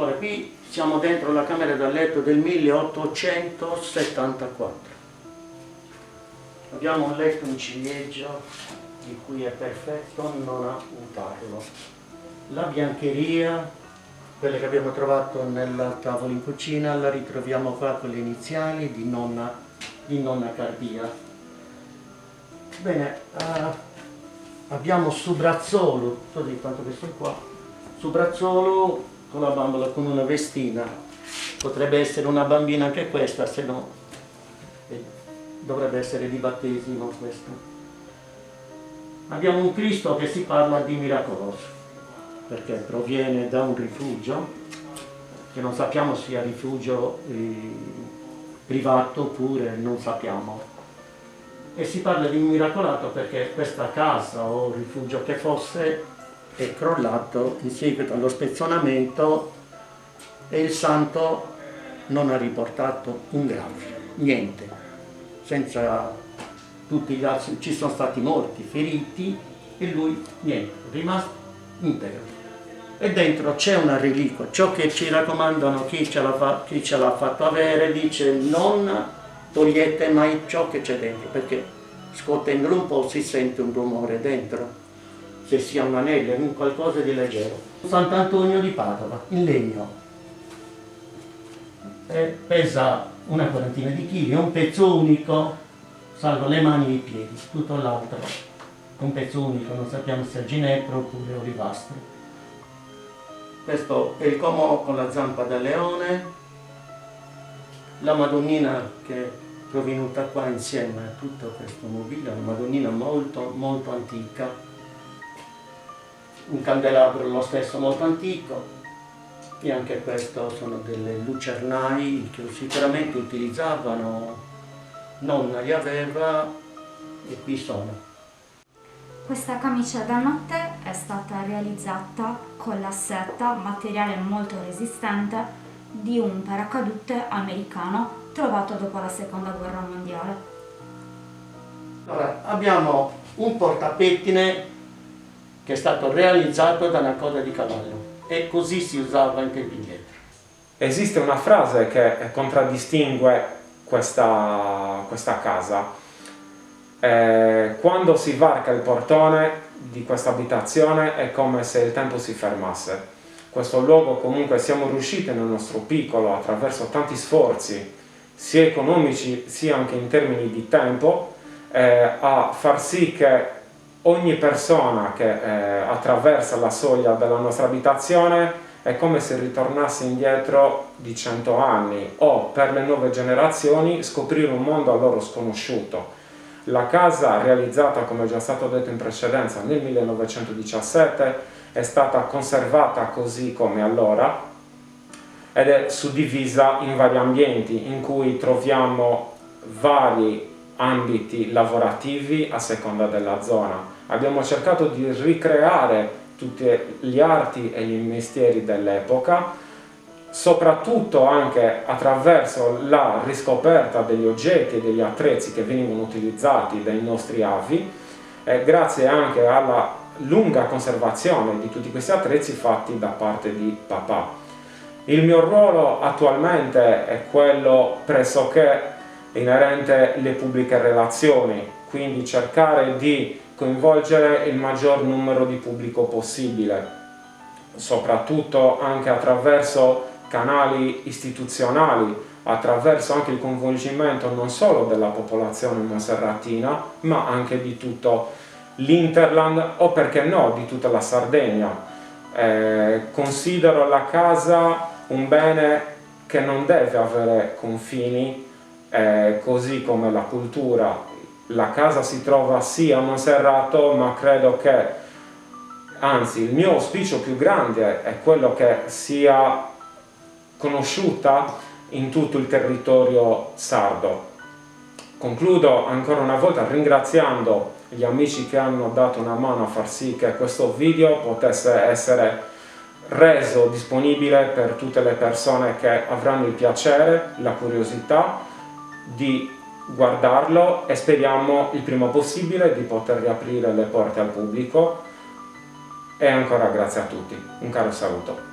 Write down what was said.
Ora, qui siamo dentro la camera da letto del 1874. Abbiamo un letto in ciliegio di cui è perfetto non a usarlo. La biancheria, quella che abbiamo trovato nel tavolo in cucina, la ritroviamo qua con le iniziali di nonna Cardia. Bene, abbiamo su brazzolo, di quanto che sono qua, su brazzolo con la bambola con una vestina. Potrebbe essere una bambina anche questa, se no dovrebbe essere di battesimo questo. Abbiamo un Cristo che si parla di miracoloso, perché proviene da un rifugio, che non sappiamo sia rifugio privato oppure non sappiamo. E si parla di un miracolato perché questa casa o rifugio che fosse è crollato in seguito allo spezzonamento e il santo non ha riportato un granchio, niente, senza tutti gli altri, ci sono stati morti, feriti e lui niente, rimasto intero. E dentro c'è una reliquia, ciò che ci raccomandano chi ce l'ha fatto avere, dice non togliete mai ciò che c'è dentro, perché scuotendolo un po' si sente un rumore dentro, se sia un anello, un qualcosa di leggero. Sant'Antonio di Padova, in legno, pesa una quarantina di chili, è un pezzo unico, salvo le mani e i piedi, tutto l'altro è un pezzo unico, non sappiamo se è ginepro oppure olivastro. Questo è il comò con la zampa da leone, la Madonnina che è provenuta qua insieme a tutto questo mobilio, una Madonnina molto molto antica, un candelabro lo stesso molto antico, e anche questo sono delle lucernai che sicuramente utilizzavano, nonna li aveva e qui sono. Questa camicia da notte è stata realizzata con la seta, materiale molto resistente, di un paracadute americano trovato dopo la seconda guerra mondiale. Allora, abbiamo un portapettine che è stato realizzato da una coda di cavallo e così si usava in tempi indietro. Esiste una frase che contraddistingue questa casa. Quando si varca il portone di questa abitazione è come se il tempo si fermasse. Questo luogo comunque siamo riusciti nel nostro piccolo, attraverso tanti sforzi, sia economici sia anche in termini di tempo, a far sì che ogni persona che attraversa la soglia della nostra abitazione è come se ritornasse indietro di 100 anni o per le nuove generazioni scoprire un mondo a loro sconosciuto. La casa, realizzata come è già stato detto in precedenza nel 1917, è stata conservata così come allora ed è suddivisa in vari ambienti in cui troviamo vari ambiti lavorativi a seconda della zona. Abbiamo cercato di ricreare tutti gli arti e gli mestieri dell'epoca, soprattutto anche attraverso la riscoperta degli oggetti e degli attrezzi che venivano utilizzati dai nostri avi, grazie anche alla lunga conservazione di tutti questi attrezzi fatti da parte di papà. Il mio ruolo attualmente è quello pressoché inerente alle pubbliche relazioni, quindi cercare di coinvolgere il maggior numero di pubblico possibile, soprattutto anche attraverso canali istituzionali, attraverso anche il coinvolgimento non solo della popolazione monserratina, ma anche di tutto l'Interland o perché no di tutta la Sardegna. Considero la casa un bene che non deve avere confini, così come la cultura. La casa si trova sì a Monserrato, ma credo che, anzi, il mio auspicio più grande è quello che sia conosciuta in tutto il territorio sardo. Concludo ancora una volta ringraziando gli amici che hanno dato una mano a far sì che questo video potesse essere reso disponibile per tutte le persone che avranno il piacere, la curiosità di guardarlo e speriamo il prima possibile di poter riaprire le porte al pubblico. E ancora grazie a tutti, un caro saluto.